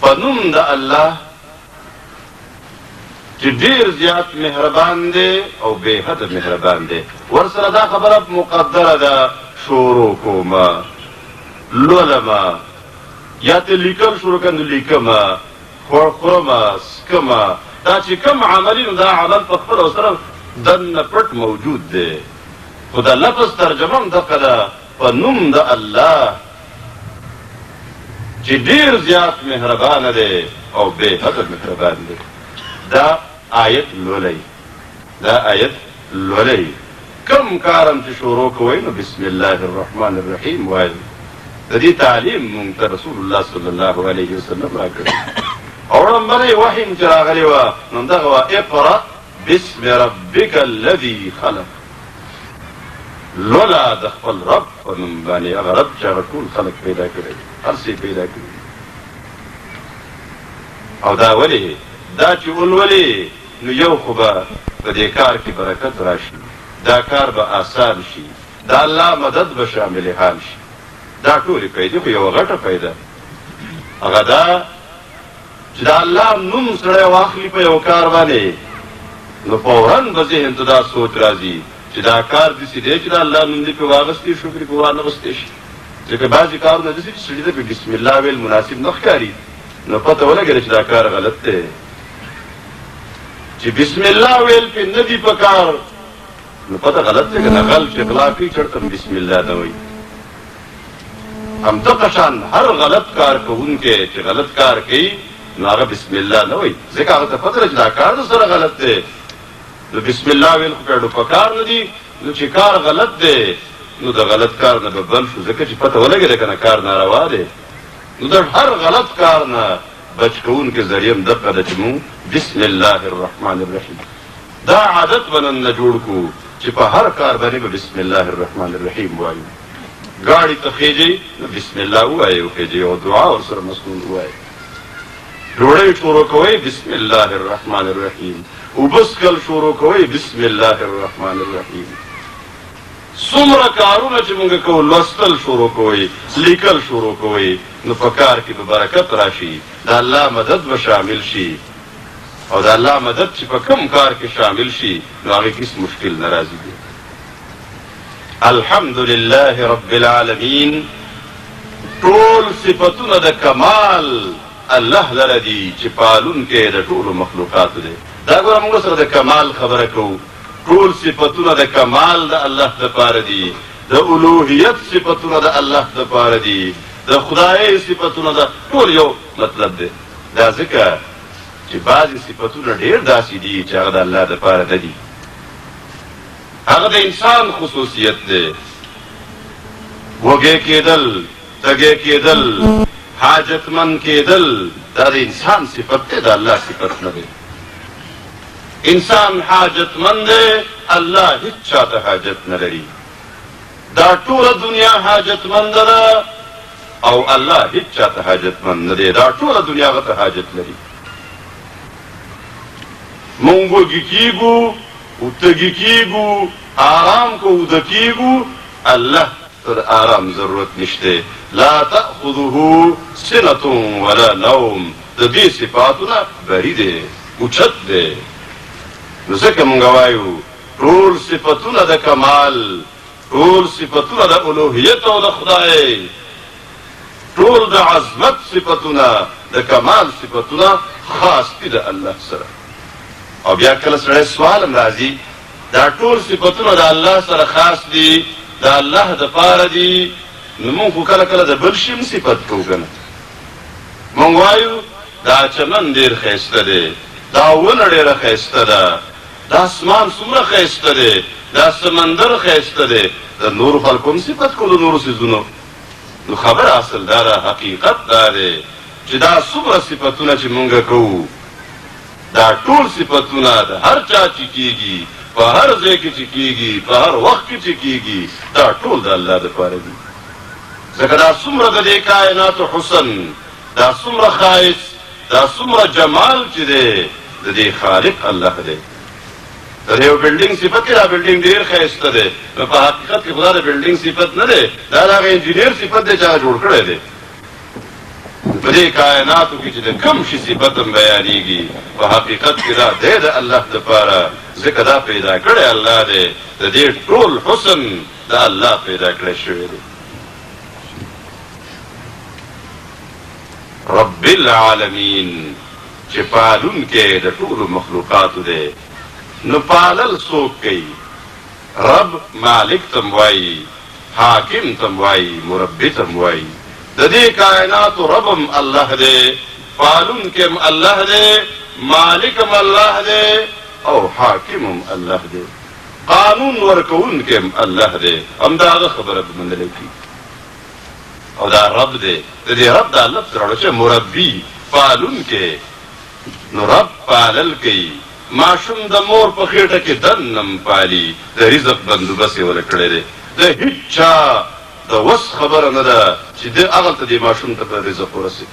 پنوم د الله چې ډیر زیات مهربان دی او بے حد مهربان دی. ورسره دا خبره مقدره ده شروع کوما لولما یا ته لیکل شروع کړه لیکما خورما سکما دا چې کوم عملي دا عمل په خپل سره دنه پټ موجود دی. خدا لفظ ترجمه هم دغه ده په نوم د الله چې ډیر زیات مهربان دی او بے حد مهربان دی. دا آیت لولئی کم کارم چې شروع کوئ نو بسم الله الرحمن الرحیم وایي. د دې تعلیم مونږ ته رسول الله صلی الله علیه وسلم راکړی او وړاندې وحی چې راغلی وه نو دغه وه اقرأ باسم ربک الذي خلق. لولا د خپل رب په نوم باندې هغه رب چې هغه ټول خلق پیدا کړی هر څه پیدا کړي. او دا ولې دا چې ولولې نو یو خو به په دې کار کې برکت راشي دا کار به آسان شي دا الله مدد به شامل حال شي. دا ټولې پیدا خو یوه غټه پیدا هغه دا چې دا الله نوم سړی واخلي په یو کار باندې نو فوراً به ذهن ته دا سوچ راځي چې دا کار داسې دی چې دا الله نوم دې پې واغستی شکر پې وانغستی شي. ځکه بعضې کارونه داسې چې سړي ته پې بسم الله ویل مناسب نه ښکاري نو پته ولګېده چې دا کار غلط دی چې بسم الله ویل پې نه دي په کار نو پته غلط دی که نه غل چې غلا کوي چړته بسم الله نه وایي. همدغه شان هر غلط کار کوونکی چې غلط کار کوي نو هغه بسم الله نه وایي ځکه هغه ته پته ده چې دا کار د سره غلط دی. نو بسم الله ویل خو پیډو په کار نه دي نو چې کار غلط دی نو د غلط کار نه به بند شو ځکه چې پته ولګېده که نه کار ناروا دی. نو د هر غلط کار نه بچ کوونکې ذریعه هم دغه ده چې مونږ بسم الله الرحمن الرحیم دا عادت به نن نه جوړ کړو چې په هر کار باندې به بسم الله الرحمن الرحیم وایو. ګاډي ته خېجئ نو بسم الله ووایئ وخېجئ او دعا ورسره مسنون ووایئ. ډوډۍ شروع کوئ بسم الله الرحمن الرحیم. اوبه څښل شروع کوئ بسم الله الرحمن الرحیم. څومره کارونه چې موږ کوو لوستل شروع کوئ لیکل شروع کوئ نو په کار کې به برکت راشي د الله مدد به شامل شي او د الله مدد چې په کوم کار کې شامل شي نو هغې کې هېڅ مشکل نه راځي. الحمدلله رب العالمین ټول صفتونه د کمال الله لره دي چې پالونکی د ټولو مخلوقاتو دی. دا ګوره موږ سره د کمال خبره کوو ټول صفتونه د کمال د الله دپاره دي د الوهیت صفتونه د الله دپاره دي د خدای صفتونه د ټول یو مطلب دی. دا ځکه چې بعضې صفتونه ډېر داسې دي چې هغه د الله دپاره نه دي. هغه د انسان خصوصیت دی. وږی کېدل تږی کېدل حاجتمند کېدل دا د انسان صفت دی د الله صفت نه دی. انسان حاجتمند دی الله هیڅ چاته حاجت نه لري. دا ټوله دنیا حاجتمنده ده او الله هیڅ چاته حاجتمند نه دی. دا ټوله دنیا هغه ته حاجت لري. مونږ وږي کېږو او تږي کېږو آرام کو اوده کېږو الله ته د آرام ضرورت نشته. لا تأخذه سنة ولا نوم د دې صفاتونه بری دی اوچت دی. نو ځکه مونږ وایو ټول صفتونه د کمال ټول صفتونه د الوهیت او د خدای ټول د عظمت صفتونه د کمال صفتونه خاص دي د الله سره. او بیا کله سړی سوال هم راځي دا ټول صفتونه د الله سره خاص دي د الله دپاره دي نو مونږ خو کله کله د بل شي هم صفت کوو که نه. مونږ وایو دا چمن ډېر ښایسته دی دا ونه ډېره ښایسته ده دا اسمان څومره ښایسته دی دا سمندر ښایسته دی. د نورو خلکو هم صفت کوو د نورو څیزونو. نو خبره اصل دا ده حقیقت دا دی چې دا څومره صفتونه چې مونږ کوو دا ټول صفتونه د هر چا چې کېږي په هر ځای کې چې کېږي په هر وخت کې چې کېږي دا ټول د الله دپاره دي. ځکه دا څومره د دې کائناتو حسن دا څومره ښایست دا څومره جمال چې دی د دې خالق الله دی. د یو بلډینګ صفت دا بلډینګ ډیر ښایسته دی نو په حقیقت کې خدا د بلډینګ صفت نه دی دا د هغه انجینیر صفت دی چې هغه جوړ کړی دی په دې کائناتو کې چې د کوم شي صفت هم بیانېږي په حقیقت کې دا دی د الله دپاره ځکه دا پیدا کړی الله دی د دې ټول حسن د الله پیدا کړی شوی دی رب العالمین چې پالونکی د ټولو مخلوقاتو دی نو پالل څوک کوي رب مالک تم وایي حاکم تم وایي مربي تم وایي د دې کائناتو ربم الله دی پالونکی هم الله دی مالک هم الله دی او حاکم هم الله دی قانون ورکوونکی هم الله دی همدا هغه خبره به منلی کي او دا رب دی د دې رب دا لفظ راوړه چې مربي پالونکی نو رب پالل کوي ماشوم د مور په خېټه کې دننم پالي د رزق بندوبست یې ورله کړی دی د هېچ چا د وس خبره نه ده چې د هغلته دې ماشوم ته په رزق ورسوي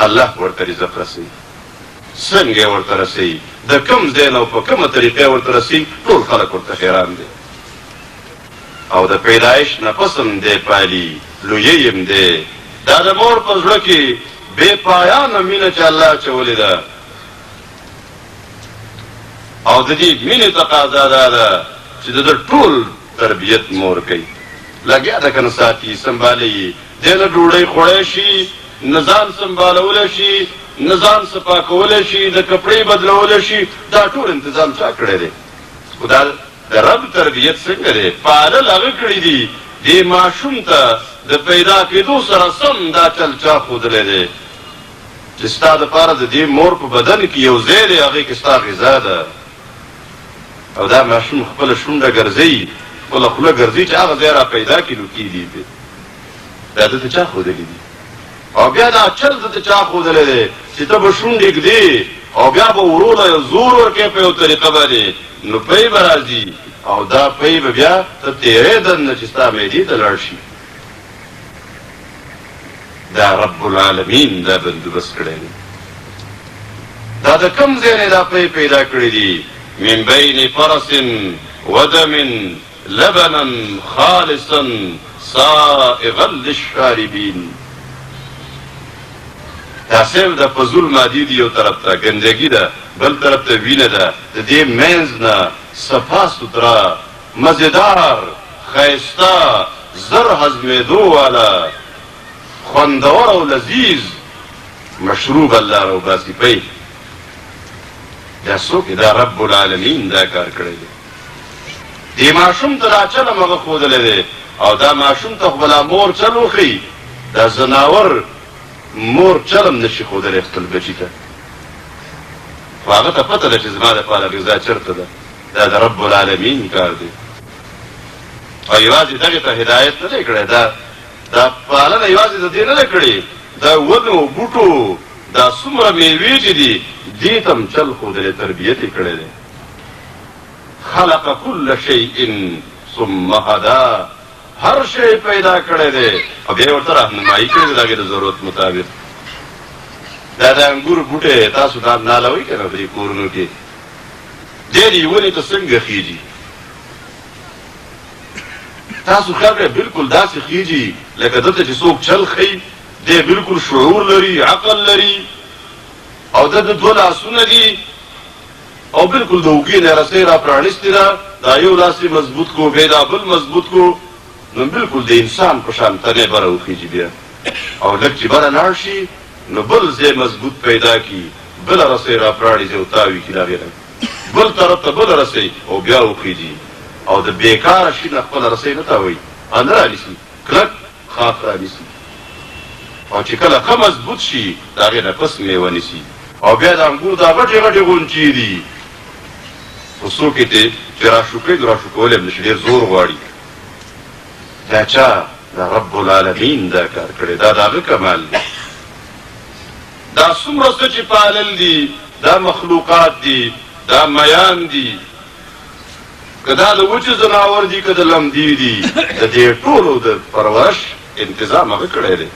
الله ورته رزق رسوي څنګه یې ورته رسوي د کوم ځای نه او په کومه طریقه یې ورته رسوي ټول خلک ورته حیران دي او د پیدایش نه پس هم دی پالي لویی هم دی دا د مور په زړه کې بې پایانه مینه چې الله اچولې ده او د دې مینې تقاضا دا ده چې د ده ټول تربیت مور کوي لګیا ده که نه ساتي سنبالوي دی نه ډوډۍ خوړی شي نه ځان سنبالولی شي نه ځان صفا کولی شي د کپړې بدلولی شي دا ټول انتظام چا کړی دی خو دا د رب تربیت څنګه دی پالل هغه کړي دي دې ماشوم ته د پیدا کېدو سره سم دا چل چا ښودلی دی چې ستا دپاره د دې مور په بدن کې یو ځای دی هغې کې ستا غذا ده او دا ماشوم خپله شونډه ګرځوي خپله خوله ګرځوي چې هغه ځای را پیدا کړي نو کېدي دا ده ته چا ښودلی دي او بیا دا چل ده ته چا ښودلی دی چې ته به شونډې ږدې او بیا به ورو له زور ورکوې په یو طریقه باندې نو پی به راځي او دا پی به بیا ته تیرې دننه چې ستا معدې ته لاړ شي دا رب العالمین دا بندوبست کړی دی دا د کوم ځای نه دا پی پیدا کړی دي من بین فرس ودم لبنا خالصا سائغا للشاربین دا صرف د فضول مادي دی یو طرف ته ګندګي ده بل طرف ته وینه ده د دې منځ نه صفا سترا مزیدار ښایسته زر هضمېدو والا خوندور او لذیذ مشروب الله راوباسي پی دا څوک دا رب العالمین دا کار کړی دی دې ماشوم ته دا چل هم هغه ښودلی دی او دا ماشوم ته خو بلا مور چل وښي دا زناور مور چل هم نشي ښودلی خپل بچي ته خو هغه ته پته ده چې زما دپاره غذا چېرته ده دا د رب العالمین کار دی او یوازې دغې ته هدایت نه دی کړی دا پالنه یوازې د دې نه ده کړې دا ونو بوټو دا څومره میوې چې دي دې ته هم چل ښودلی تربیت یې کړی دی خلق كل شيء ثم هدا هر شی پیدا کړی دی او بیا یې ورته راهنمایي کړې ده د هغې د ضرورت مطابق دا د انګور بوټی تاسو دا نالوئ که نه په دې کورونو کې ډېرې ونې ته څنګه خیږي تاسو خیال کړئ بلکل داسې خیږي لکه دلته چې څوک چل ښیي دی بلکل شعور لري عقل لري او د دوه لاسونه دي او بلکل د اوږې نه رسۍ را پرانیستې ده دا یو لاس یې مضبوط کو بیا دا بل مضبوط کو نو بلکل د انسان په شان تنې بره وخیږي بیا او لږ چې بره لاړ شي نو بل ځای مضبوط پیدا کی بله رسۍ را پراړېږي او تاوي کړي د هغې نه بل طرف ته بله رسۍ او بیا وخیږي او د بېکاره شي نه خپله رسۍ نه تاووي نه رانیسي کلک خاص رانیسي او چې کله ښه مضبوط شي د هغې نه پس میوه نیسي او بیا د انګور دا غټې غټې غونچې دي خو څوک یې چې راشوکوي نو راشوکولی هم نه شي ډېر زور غواړي دا چا دا رب العالمین دا کار کړی دا د هغه کمال دی دا څومره څه چې پالل دي دا مخلوقات دي دا میان دي که دا د وچې ځناور دي که د لمدي دي د دې ټولو د پرورش انتظام هغه کړی دی